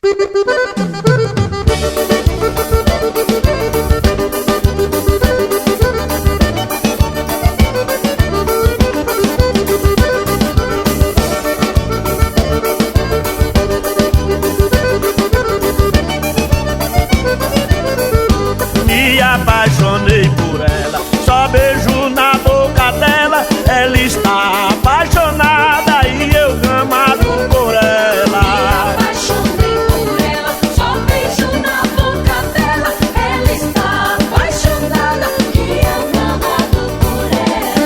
Me apaixonei por ela, só beijo na boca dela. Ela está apaixonada e eu gamado por ela. Me apaixonei por ela, só beijo na boca dela. Ela está apaixonada e eu gamado por ela.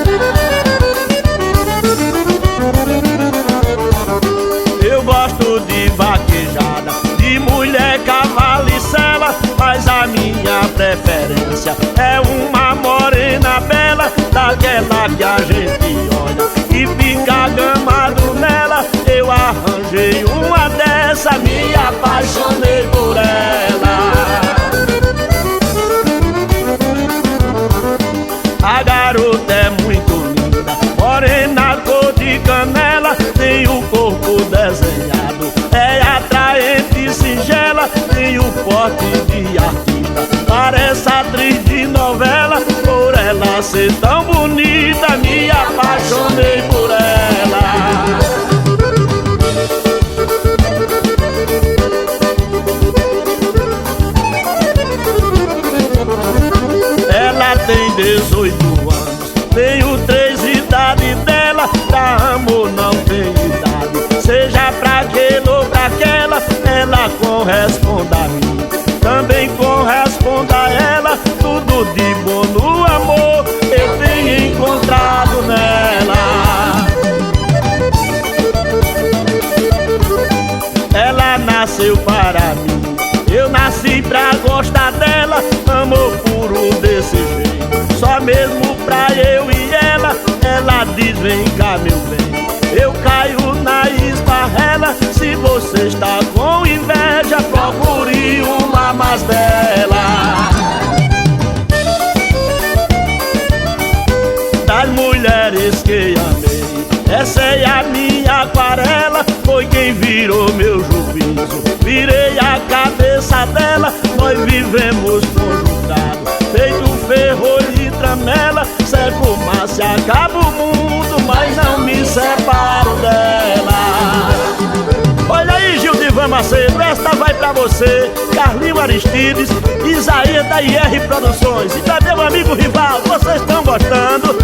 Eu gosto de vaquejada, de mulher, cavalo e sela, mas a minha preferência é uma morena bela, daquela que a gente olha e fica gamado nela. Eu arranjei uma dessa, me apaixonei por ela. A garota é muito linda, morena, cor de canela, tem o corpo desenhado, é atraente e singela, tem o porte de artista, parece atriz de novela. Por ela ser tão bonita, me apaixonei por ela. Ela tem 18 anos, tenho 3 idade dela. Pra amor não tem idade, seja pra aquele ou pra aquela. Ela corresponde a mim, também corresponde a ela. Tudo de bom no amor eu tenho encontrado nela. Ela nasceu para mim, eu nasci pra gostar dela. Amor puro desse jeito, só mesmo pra eu e ela. Ela diz: vem cá meu bem, eu caio na esparrela. Se você está com inveja, procure uma mais bela. Das mulheres que amei, essa é a minha aquarela. Foi quem virou meu juízo, virei a cabeça dela. Nós vivemos conjugados, feito ferro e tramela. Se é fumaça acaba o mundo, mas não me separo dela. Olha aí, Gildivan Macedo, esta vai pra você, Carlinho Aristides, Isaías da IR Produções. E também meu amigo Rival, vocês estão gostando?